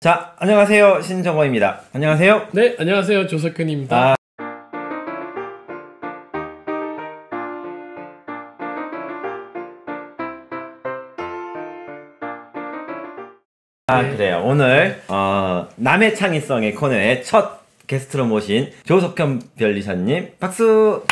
자, 안녕하세요. 신정호입니다. 안녕하세요. 네, 안녕하세요. 조석현입니다. 그래요. 오늘 남의 창의성의 코너의 첫 게스트로 모신 조석현 변리사님 박수.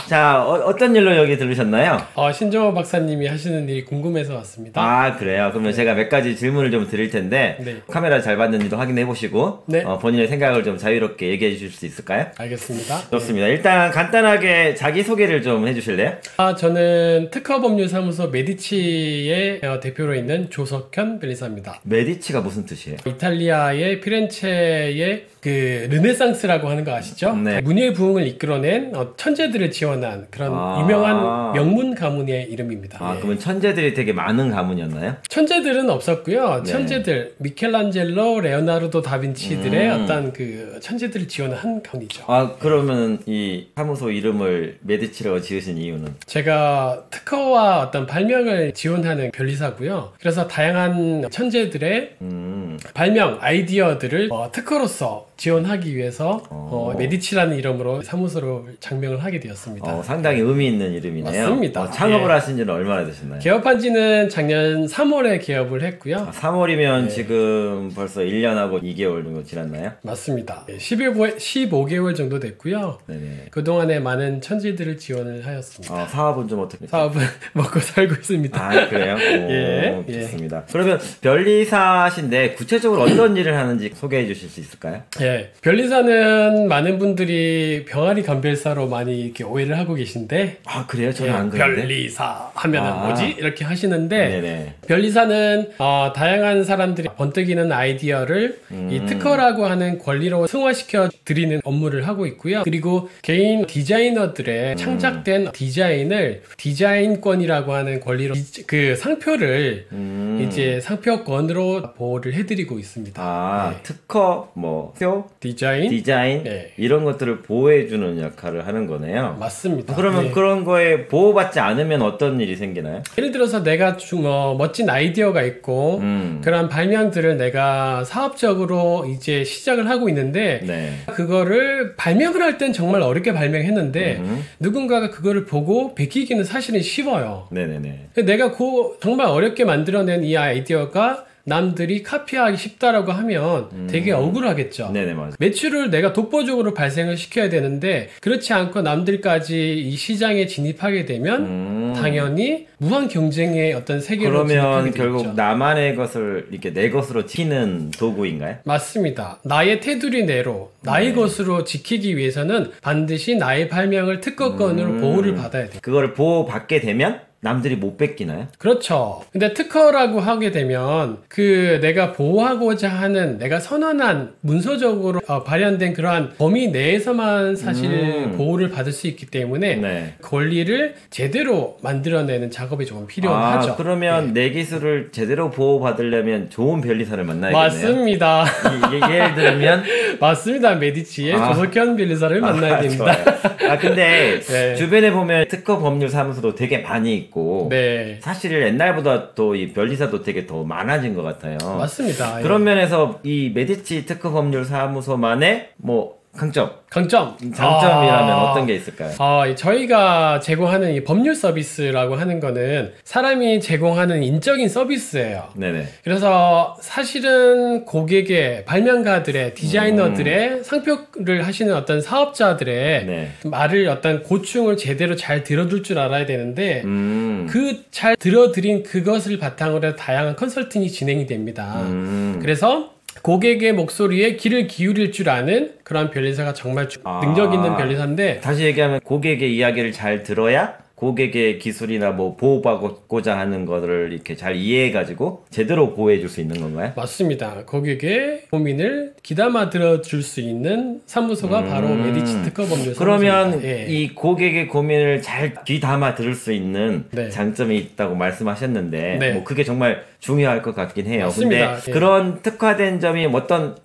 자, 어떤 일로 여기 들으셨나요? 신정호 박사님이 하시는 일이 궁금해서 왔습니다. 아, 그래요? 그러면 제가 몇 가지 질문을 좀 드릴 텐데 네. 카메라 잘 봤는지도 확인해 보시고 네. 본인의 생각을 좀 자유롭게 얘기해 주실 수 있을까요? 알겠습니다. 좋습니다. 일단 간단하게 자기소개를 좀 해주실래요? 저는 특허법률사무소 메디치의 대표로 있는 조석현 변리사입니다. 메디치가 무슨 뜻이에요? 이탈리아의 피렌체의 그 르네상스라고 하는 거 아시죠? 네. 문예의 부흥을 이끌어낸 천재들을 지원한 그런 유명한 명문 가문의 이름입니다. 그러면 천재들이 되게 많은 가문이었나요? 천재들은 없었고요. 네. 천재들, 미켈란젤로, 레오나르도 다빈치들의 어떤 그 천재들을 지원한 한 가문이죠. 그러면 이 사무소 이름을 메디치라고 지으신 이유는? 제가 특허와 어떤 발명을 지원하는 변리사고요. 그래서 다양한 천재들의 발명, 아이디어들을 특허로서 지원하기 위해서 메디치라는 이름으로 사무소를 장명을 하게 되었습니다. 상당히 의미 있는 이름이네요. 맞습니다. 창업을 하신 지는 얼마나 되셨나요? 개업한 지는 작년 3월에 개업을 했고요. 3월이면 지금 벌써 1년하고 2개월 정도 지났나요? 맞습니다. 15개월 정도 됐고요. 네네. 그동안에 많은 천재들을 지원을 하였습니다. 사업은 좀 어떻게? 사업은 먹고 살고 있습니다. 그래요? 예, 좋습니다. 그러면 변리사신데 구체적으로 어떤 일을 하는지 소개해 주실 수 있을까요? 예, 변리사는 많은 분들이 병아리 감별사로 많이 이렇게 오해를 하고 계신데, 그래요? 저는 안 그런데. 변리사 하면은 뭐지? 이렇게 하시는데, 네네. 변리사는 다양한 사람들이 번뜩이는 아이디어를 이 특허라고 하는 권리로 승화시켜 드리는 업무를 하고 있고요. 그리고 개인 디자이너들의 창작된 디자인을 디자인권이라고 하는 권리로 그 상표를 이제 상표권으로 보호를 해드리고 있습니다. 네. 특허, 표, 디자인 네. 이런 것들을 보호해주는 역할을 하는 거네요. 맞습니다. 그러면 네. 그런 거에 보호받지 않으면 어떤 일이 생기나요? 예를 들어서 내가 멋진 아이디어가 있고 그런 발명들을 내가 사업적으로 이제 시작을 하고 있는데 네. 그거를 발명을 할 땐 정말 어렵게 발명했는데 누군가가 그거를 보고 베끼기는 사실은 쉬워요. 네네네. 내가 정말 어렵게 만들어낸 이 아이디어가 남들이 카피하기 쉽다라고 하면 되게 억울하겠죠. 네네, 맞아요. 매출을 내가 독보적으로 발생을 시켜야 되는데 그렇지 않고 남들까지 이 시장에 진입하게 되면 당연히 무한 경쟁의 어떤 세계로 그러면 진입하게 결국 되겠죠. 나만의 것을 이렇게 내 것으로 지키는 도구인가요? 맞습니다. 나의 테두리 내로 나의 것으로 지키기 위해서는 반드시 나의 발명을 특허권으로 보호를 받아야 돼요. 그거를 보호받게 되면 남들이 못 뺏기나요? 그렇죠. 근데 특허라고 하게 되면 그 내가 보호하고자 하는 내가 선언한 문서적으로 발현된 그러한 범위 내에서만 사실 보호를 받을 수 있기 때문에 네. 권리를 제대로 만들어내는 작업이 조금 필요하죠. 그러면 내 기술을 제대로 보호받으려면 좋은 변리사를 만나야겠네요. 맞습니다. 예를 들면 맞습니다. 메디치의 조석현 변리사를 만나야 됩니다. 근데 네. 주변에 보면 특허 법률 사무소도 되게 많이 있고 네. 사실 옛날보다 또 이 변리사도 되게 더 많아진 것 같아요. 맞습니다. 그런 면에서 이 메디치 특허 법률 사무소만의 장점이라면 어떤 게 있을까요? 저희가 제공하는 이 법률 서비스라고 하는 거는 사람이 제공하는 인적인 서비스예요. 네네. 그래서 사실은 고객의 발명가들의 디자이너들의 상표를 하시는 어떤 사업자들의 네. 말을 어떤 고충을 제대로 잘 들어둘 줄 알아야 되는데 그 잘 들어드린 그것을 바탕으로 해서 다양한 컨설팅이 진행이 됩니다. 그래서 고객의 목소리에 귀를 기울일 줄 아는 그런 변리사가 정말 능력 있는 변리사인데, 다시 얘기하면 고객의 이야기를 잘 들어야 고객의 기술이나 보호받고자 하는 것을 이렇게 잘 이해해가지고 제대로 보호해줄 수 있는 건가요? 맞습니다. 고객의 고민을 귀담아 들어줄 수 있는 사무소가 바로 메디치 특허법률 사무소입니다. 그러면 이 고객의 고민을 잘 귀담아 들을 수 있는 네. 장점이 있다고 말씀하셨는데 네. 그게 정말 중요할 것 같긴 해요. 맞습니다. 근데 그런 특화된 점이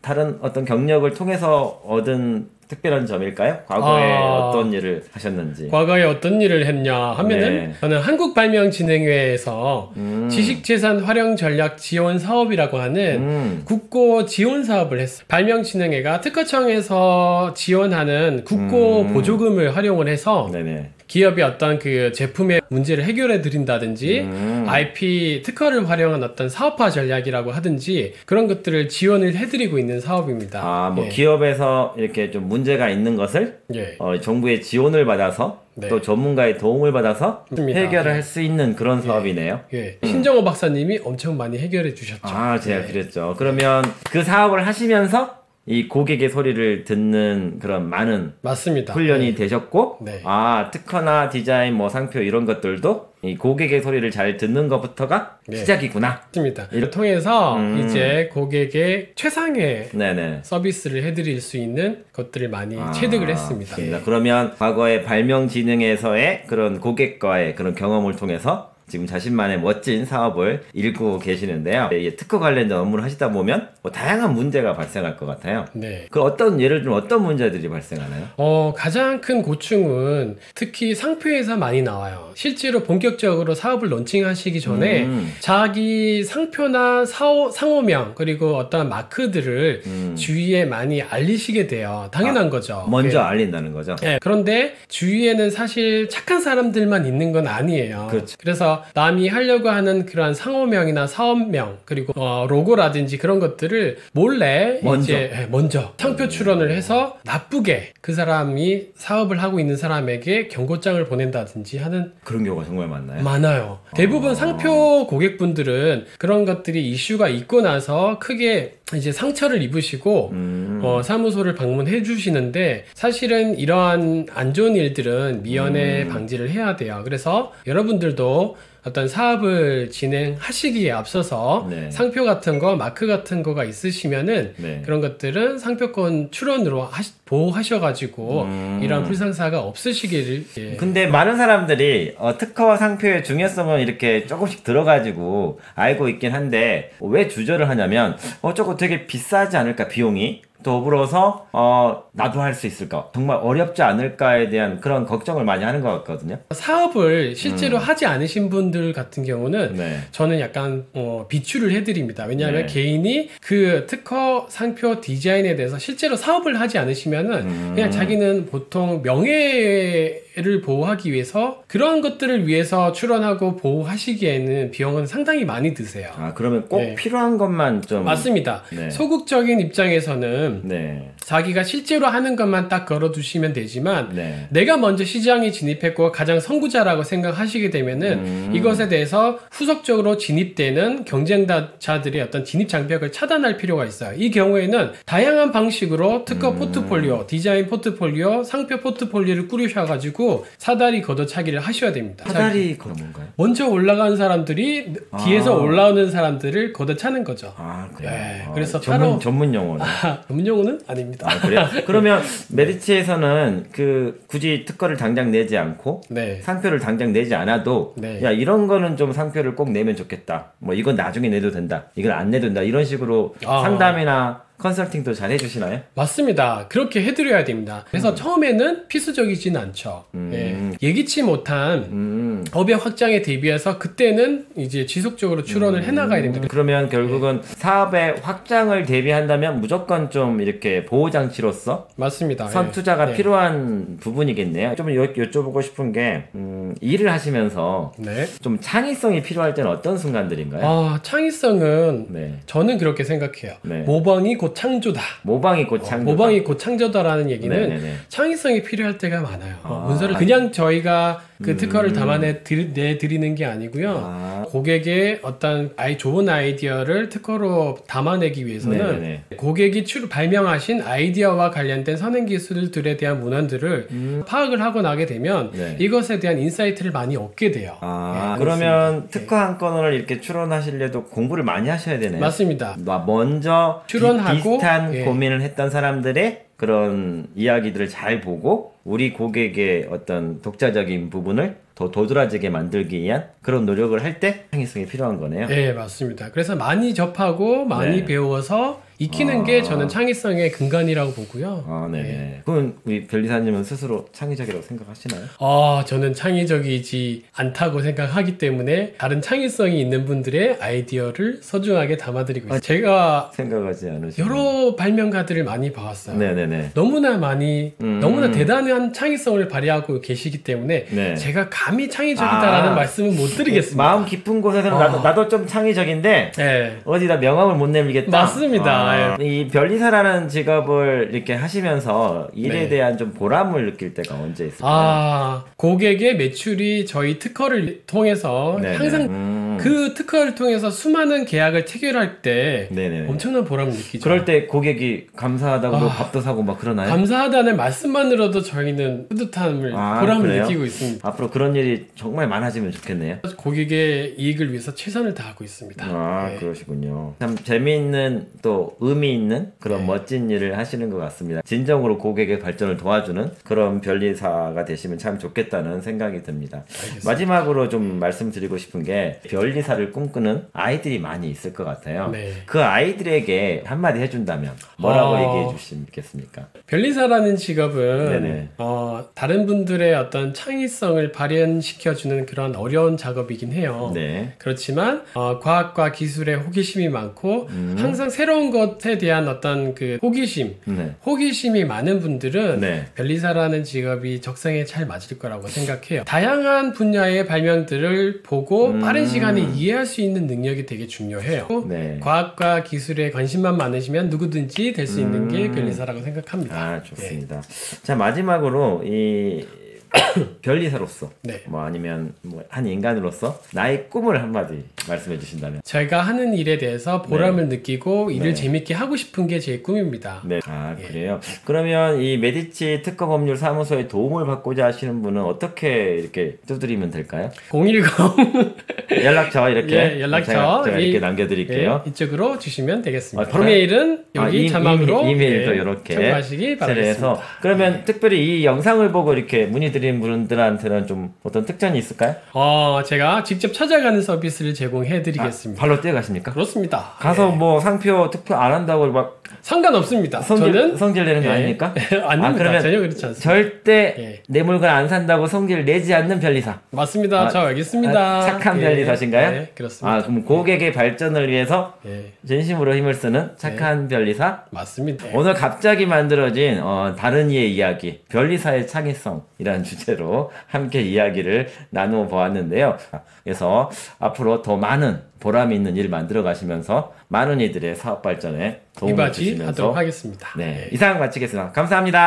다른 어떤 경력을 통해서 얻은 특별한 점일까요? 과거에 어떤 일을 하셨는지. 과거에 어떤 일을 했냐 하면은 네. 저는 한국발명진흥회에서 지식재산 활용 전략 지원 사업이라고 하는 국고 지원 사업을 했어요. 발명진흥회가 특허청에서 지원하는 국고 보조금을 활용을 해서 네네. 기업이 어떤 그 제품의 문제를 해결해 드린다든지 IP 특허를 활용한 어떤 사업화 전략이라고 하든지 그런 것들을 지원을 해드리고 있는 사업입니다. 아, 뭐 예. 기업에서 이렇게 좀 문제가 있는 것을 예. 정부의 지원을 받아서 네. 또 전문가의 도움을 받아서 맞습니다. 해결을 예. 할 수 있는 그런 사업이네요. 예. 신정호 박사님이 엄청 많이 해결해 주셨죠. 아, 제가 그랬죠. 그러면 그 사업을 하시면서 이 고객의 소리를 듣는 그런 많은 맞습니다. 훈련이 되셨고, 네. 아, 특허나 디자인, 뭐 상표 이런 것들도 이 고객의 소리를 잘 듣는 것부터가 네. 시작이구나. 맞습니다. 이를 통해서 이제 고객의 최상의 네네. 서비스를 해드릴 수 있는 것들을 많이 체득을 했습니다. 맞습니다. 그러면 과거의 발명진흥에서의 그런 고객과의 그런 경험을 통해서 지금 자신만의 멋진 사업을 일구고 계시는데요. 이 특허 관련된 업무를 하시다 보면 뭐 다양한 문제가 발생할 것 같아요. 네. 그 어떤 예를 들면 어떤 문제들이 발생하나요? 가장 큰 고충은 특히 상표에서 많이 나와요. 실제로 본격적으로 사업을 론칭하시기 전에 자기 상표나 상호명 그리고 어떤 마크들을 주위에 많이 알리시게 돼요. 당연한 거죠. 먼저 네. 알린다는 거죠. 네, 그런데 주위에는 사실 착한 사람들만 있는 건 아니에요. 그렇죠. 그래서 남이 하려고 하는 그러한 상호명이나 사업명 그리고 로고라든지 그런 것들을 몰래 먼저 상표 출원을 해서 나쁘게 그 사람이 사업을 하고 있는 사람에게 경고장을 보낸다든지 하는 그런 경우가 정말 많나요? 많아요. 대부분 상표 고객분들은 그런 것들이 이슈가 있고 나서 크게 이제 상처를 입으시고 사무소를 방문해 주시는데 사실은 이러한 안 좋은 일들은 미연에 방지를 해야 돼요. 그래서 여러분들도 어떤 사업을 진행하시기에 앞서서 네. 상표 같은 거, 마크 같은 거가 있으시면은 네. 그런 것들은 상표권 출원으로 보호하셔가지고 이런 불상사가 없으시기를. 예. 근데 많은 사람들이 특허와 상표의 중요성은 이렇게 조금씩 들어가지고 알고 있긴 한데 왜 주저를 하냐면 저거 되게 비싸지 않을까 비용이? 더불어서 나도 할 수 있을까? 정말 어렵지 않을까에 대한 그런 걱정을 많이 하는 것 같거든요. 사업을 실제로 하지 않으신 분들 같은 경우는 네. 저는 약간 비추를 해드립니다. 왜냐하면 네. 개인이 그 특허 상표 디자인에 대해서 실제로 사업을 하지 않으시면은 그냥 자기는 보통 명예를 보호하기 위해서 그러한 것들을 위해서 출원하고 보호하시기에는 비용은 상당히 많이 드세요. 아, 그러면 꼭 네. 필요한 것만 좀. 맞습니다. 네. 소극적인 입장에서는 네. 자기가 실제로 하는 것만 딱 걸어두시면 되지만 네. 내가 먼저 시장에 진입했고 가장 선구자라고 생각하시게 되면은 이것에 대해서 후속적으로 진입되는 경쟁자들의 어떤 진입 장벽을 차단할 필요가 있어요. 이 경우에는 다양한 방식으로 특허 포트폴리오, 디자인 포트폴리오, 상표 포트폴리오를 꾸리셔가지고 사다리 걷어차기를 하셔야 됩니다. 사다리 그런 건가요? 먼저 올라간 사람들이 뒤에서 올라오는 사람들을 걷어차는 거죠. 아, 그래요? 네, 그래서 전문 용어네. 전문 용어는 아닙니다. 아, 그래요? 그러면 메디치에서는 굳이 특허를 당장 내지 않고 네. 상표를 당장 내지 않아도 네. 야, 이런 거는 좀 상표를 꼭 내면 좋겠다. 뭐 이건 나중에 내도 된다. 이건 안 내도 된다. 이런 식으로 상담이나 컨설팅도 잘 해주시나요? 맞습니다. 그렇게 해드려야 됩니다. 그래서 처음에는 필수적이진 않죠. 예. 예기치 못한 법의 확장에 대비해서 그때는 이제 지속적으로 출원을 해나가야 됩니다. 그러면 결국은 사업의 확장을 대비한다면 무조건 좀 이렇게 보호장치로서 맞습니다. 선투자가 예. 필요한 부분이겠네요. 좀 여쭤보고 싶은 게 일을 하시면서 네. 좀 창의성이 필요할 때는 어떤 순간들인가요? 창의성은 네. 저는 그렇게 생각해요. 네. 모방이 곧 창조다. 모방이 곧 창조다. 모방이 곧 창조다라는 얘기는 네네네. 창의성이 필요할 때가 많아요. 문서를 그냥 저희가 그 특허를 담아내드리는 게 아니고요. 고객의 어떤 좋은 아이디어를 특허로 담아내기 위해서는 네네네. 고객이 발명하신 아이디어와 관련된 선행기술들에 대한 문헌들을 파악을 하고 나게 되면 네. 이것에 대한 인사이트를 많이 얻게 돼요. 네, 그러면 특허 한 건을 이렇게 출원하시려도 공부를 많이 하셔야 되네요. 맞습니다. 먼저 출원하고, 비슷한 예. 고민을 했던 사람들의 그런 이야기들을 잘 보고 우리 고객의 어떤 독자적인 부분을 더 도드라지게 만들기 위한 그런 노력을 할 때 창의성이 필요한 거네요. 네, 맞습니다. 그래서 많이 접하고 많이 네. 배워서 익히는 게 저는 창의성의 근간이라고 보고요. 아, 네. 그럼 우리 변리사님은 스스로 창의적이라고 생각하시나요? 저는 창의적이지 않다고 생각하기 때문에 다른 창의성이 있는 분들의 아이디어를 소중하게 담아드리고 있어요. 제가 생각하지 않으시나요? 여러 발명가들을 많이 봐왔어요. 네네네. 너무나 많이 너무나 대단한 창의성을 발휘하고 계시기 때문에 네. 제가 감히 창의적이다라는 말씀은 못 드리겠습니다. 마음 깊은 곳에서는 나도 좀 창의적인데 네. 어디다 명함을 못 내밀겠다. 맞습니다. 이 변리사라는 직업을 이렇게 하시면서 일에 네. 대한 좀 보람을 느낄 때가 언제 있을까요? 고객의 매출이 저희 특허를 통해서 네네. 항상 그 특허를 통해서 수많은 계약을 체결할 때 네네. 엄청난 보람을 느끼죠. 그럴 때 고객이 감사하다고 밥도 사고 막 그러나요? 감사하다는 말씀만으로도 저희는 뿌듯함을 보람을 그래요? 느끼고 있습니다. 앞으로 그런 일이 정말 많아지면 좋겠네요. 고객의 이익을 위해서 최선을 다하고 있습니다. 네. 그러시군요. 참 재미있는 또 의미 있는 그런 멋진 일을 하시는 것 같습니다. 진정으로 고객의 발전을 도와주는 그런 변리사가 되시면 참 좋겠다는 생각이 듭니다. 알겠습니다. 마지막으로 좀 말씀드리고 싶은 게 변리사를 꿈꾸는 아이들이 많이 있을 것 같아요. 네. 그 아이들에게 한마디 해준다면 뭐라고 얘기해 주시겠습니까? 변리사라는 직업은 네네. 다른 분들의 어떤 창의성을 발현시켜주는 그런 어려운 작업이긴 해요. 네. 그렇지만 과학과 기술에 호기심이 많고 항상 새로운 것에 대한 어떤 그 호기심, 네. 호기심이 많은 분들은 네. 변리사라는 직업이 적성에 잘 맞을 거라고 생각해요. 다양한 분야의 발명들을 보고 빠른 시간에 이해할 수 있는 능력이 되게 중요해요. 네. 과학과 기술에 관심만 많으시면 누구든지 될 수 있는 게 변리사라고 생각합니다. 좋습니다. 자, 마지막으로 이 변리사로서 네. 뭐 아니면 뭐 한 인간으로서 나의 꿈을 한마디 말씀해 주신다면. 제가 하는 일에 대해서 보람을 느끼고 일을 재밌게 하고 싶은 게 제 꿈입니다. 네. 그래요. 그러면 이 메디치 특허법률 사무소의 도움을 받고자 하시는 분은 어떻게 이렇게 두드리면 될까요? 010 연락처 이렇게 연락처 제가 이렇게 남겨드릴게요. 이쪽으로 주시면 되겠습니다. 바로요? 이메일은 여기 자막으로 이메일도 이렇게 참고하시기 바라겠습니다. 그러면 특별히 이 영상을 보고 이렇게 문의드린 분들한테는 좀 어떤 특전이 있을까요? 제가 직접 찾아가는 서비스를 제공해드리겠습니다. 발로 뛰어가십니까? 그렇습니다. 가서 뭐 상표 투표 안 한다고 막 상관없습니다. 성질 내는 거 아닙니까? 아닙니다. 그러면 전혀 그렇지 않습니다. 절대 내 물건 안 산다고 성질 내지 않는 변리사. 맞습니다. 저 알겠습니다. 착한 변리사신가요? 네, 그렇습니다. 그럼 고객의 발전을 위해서 진심으로 힘을 쓰는 착한 변리사? 맞습니다. 오늘 갑자기 만들어진 다른 이의 이야기, 변리사의 창의성이라는 주제로 함께 이야기를 나누어 보았는데요. 그래서 앞으로 더 많은 보람 있는 일 만들어 가시면서 많은 이들의 사업 발전에 도움을 주시면서 하도록 하겠습니다. 이상 마치겠습니다. 감사합니다.